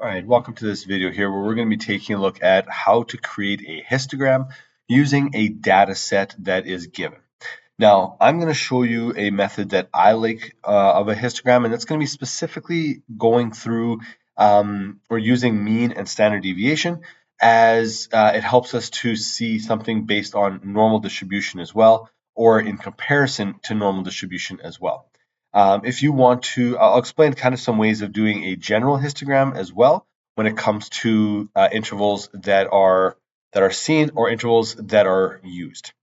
All right, welcome to this video here where we're going to be taking a look at how to create a histogram using a data set that is given. Now, I'm going to show you a method that I like of a histogram, and that's going to be specifically going through or using mean and standard deviation as it helps us to see something based on normal distribution as well, or in comparison to normal distribution as well. If you want to, I'll explain kind of some ways of doing a general histogram as well when it comes to intervals that are seen or intervals that are used.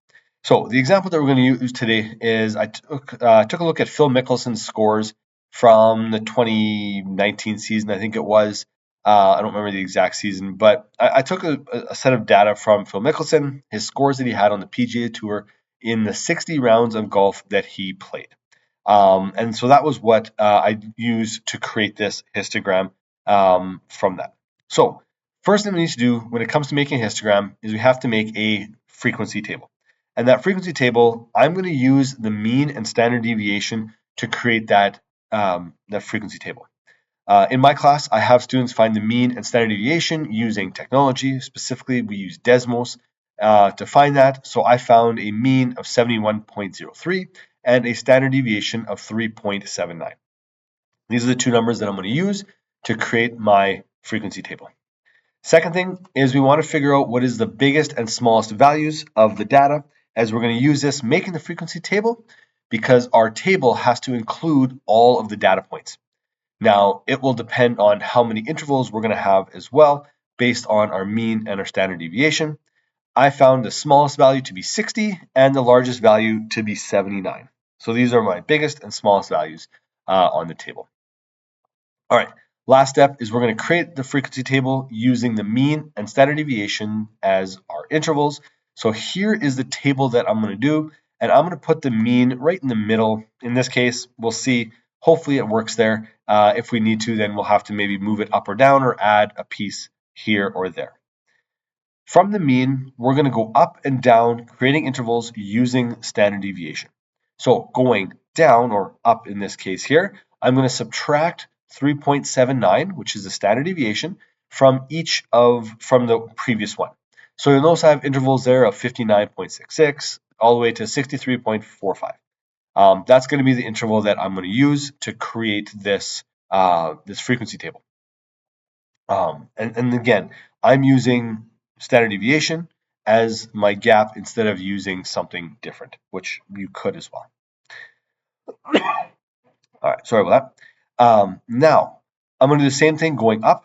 So the example that we're going to use today is I took a look at Phil Mickelson's scores from the 2019 season, I think it was. I don't remember the exact season, but I took a set of data from Phil Mickelson, his scores that he had on the PGA Tour in the 60 rounds of golf that he played. And so that was what I used to create this histogram from that. So first thing we need to do when it comes to making a histogram is we have to make a frequency table. And that frequency table, I'm going to use the mean and standard deviation to create that frequency table. In my class, I have students find the mean and standard deviation using technology. Specifically, we use Desmos to find that. So I found a mean of 71.03 and a standard deviation of 3.79. These are the two numbers that I'm going to use to create my frequency table. Second thing is we want to figure out what is the biggest and smallest values of the data, as we're going to use this making the frequency table because our table has to include all of the data points. Now, it will depend on how many intervals we're going to have as well based on our mean and our standard deviation. I found the smallest value to be 60 and the largest value to be 79. So these are my biggest and smallest values on the table. All right, last step is we're going to create the frequency table using the mean and standard deviation as our intervals. So here is the table that I'm going to do, and I'm going to put the mean right in the middle. In this case, we'll see. Hopefully it works there. If we need to, then we'll have to maybe move it up or down or add a piece here or there. From the mean, we're going to go up and down, creating intervals using standard deviation. So going down or up in this case here, I'm going to subtract 3.79, which is the standard deviation, from the previous one. So you'll notice I have intervals there of 59.66 all the way to 63.45. That's going to be the interval that I'm going to use to create this frequency table. And again, I'm using standard deviation as my gap instead of using something different, which you could as well. All right, sorry about that. Now, I'm going to do the same thing going up.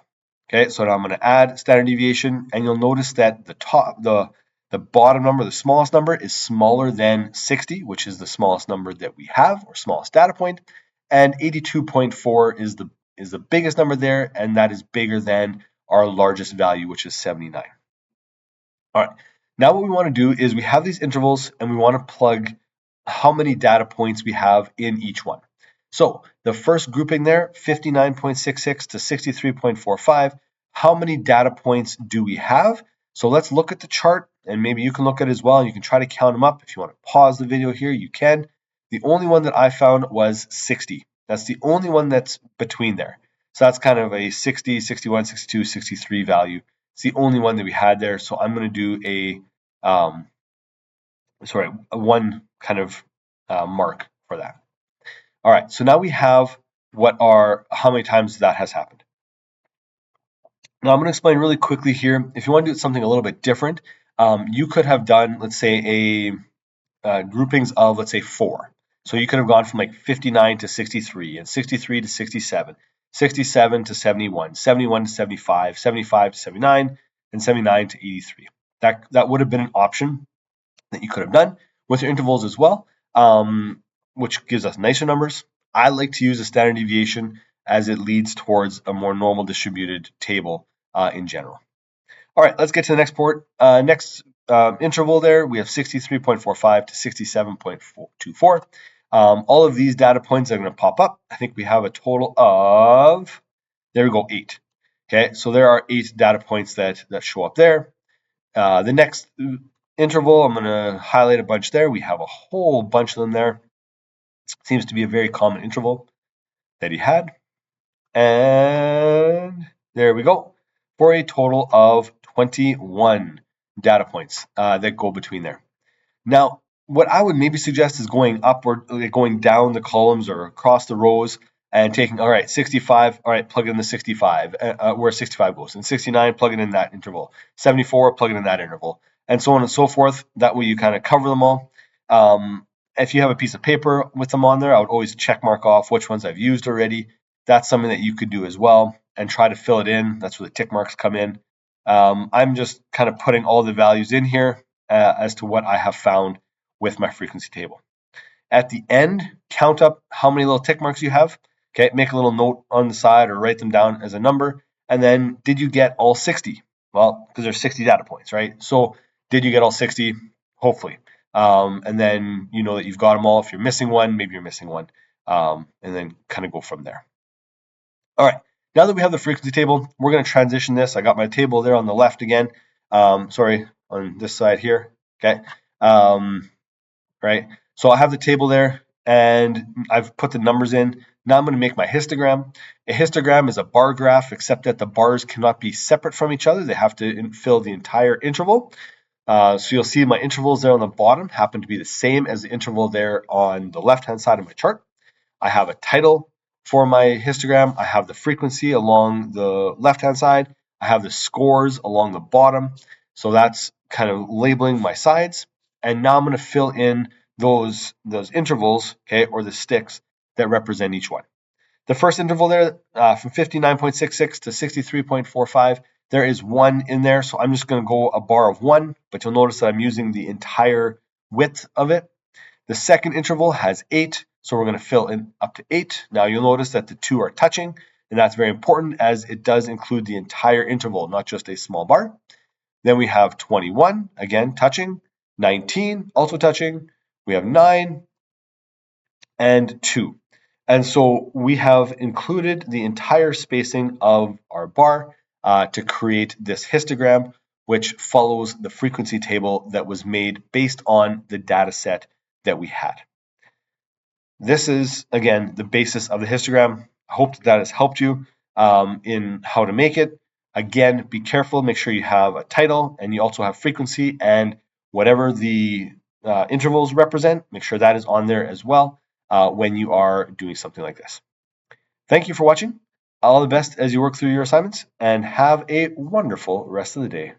Okay, so now I'm going to add standard deviation, and you'll notice that the bottom number, the smallest number, is smaller than 60, which is the smallest number that we have, or smallest data point, and 82.4 is the biggest number there, and that is bigger than our largest value, which is 79. All right, now what we want to do is we have these intervals, and we want to plug how many data points we have in each one. So the first grouping there, 59.66 to 63.45, how many data points do we have? So let's look at the chart, and maybe you can look at it as well, and you can try to count them up. If you want to pause the video here, you can. The only one that I found was 60. That's the only one that's between there. So that's kind of a 60, 61, 62, 63 value. It's the only one that we had there. So I'm going to do a one kind of mark for that. All right, so now we have how many times that has happened. Now I'm going to explain really quickly here. If you want to do something a little bit different, you could have done, let's say, groupings of, let's say, 4. So you could have gone from like 59 to 63, and 63 to 67, 67 to 71, 71 to 75, 75 to 79, and 79 to 83. That would have been an option that you could have done with your intervals as well, which gives us nicer numbers. I like to use a standard deviation as it leads towards a more normal distributed table in general. All right, let's get to the next interval there. We have 63.45 to 67.24. All of these data points are going to pop up. I think we have a total of, there we go, 8. Okay, so there are 8 data points that show up there. The next interval, I'm going to highlight a bunch there. We have a whole bunch of them there. Seems to be a very common interval that he had. And There we go. For a total of 21 data points that go between there. Now, what I would maybe suggest is going upward, like going down the columns or across the rows and taking, all right, 65, all right, plug it in the 65, where 65 goes, and 69, plug it in that interval, 74, plug it in that interval, and so on and so forth. That way you kind of cover them all. If you have a piece of paper with them on there, I would always check mark off which ones I've used already. That's something that you could do as well and try to fill it in. That's where the tick marks come in. I'm just kind of putting all the values in here as to what I have found with my frequency table. At the end, count up how many little tick marks you have. Okay, make a little note on the side or write them down as a number. And then, did you get all 60? Well, because there's 60 data points, right? So, did you get all 60? Hopefully. And then you know that you've got them all. If you're missing one, maybe you're missing one. And then kind of go from there. All right, now that we have the frequency table, we're going to transition this. I got my table there on the left again. Sorry, on this side here. Okay. Right. So I have the table there and I've put the numbers in. Now I'm going to make my histogram. A histogram is a bar graph, except that the bars cannot be separate from each other. They have to fill the entire interval. So you'll see my intervals there on the bottom happen to be the same as the interval there on the left-hand side of my chart. I have a title for my histogram. I have the frequency along the left-hand side. I have the scores along the bottom. So that's kind of labeling my sides. And now I'm going to fill in those intervals, okay, or the sticks that represent each one. The first interval there, from 59.66 to 63.45, there is 1 in there. So I'm just going to go a bar of 1, but you'll notice that I'm using the entire width of it. The second interval has 8, so we're going to fill in up to 8. Now you'll notice that the 2 are touching, and that's very important as it does include the entire interval, not just a small bar. Then we have 21, again touching, 19, also touching. We have 9 and 2. And so we have included the entire spacing of our bar to create this histogram, which follows the frequency table that was made based on the data set that we had. This is, again, the basis of the histogram. I hope that has helped you in how to make it. Again, be careful. Make sure you have a title and you also have frequency and whatever the intervals represent. Make sure that is on there as well when you are doing something like this. Thank you for watching. All the best as you work through your assignments and have a wonderful rest of the day.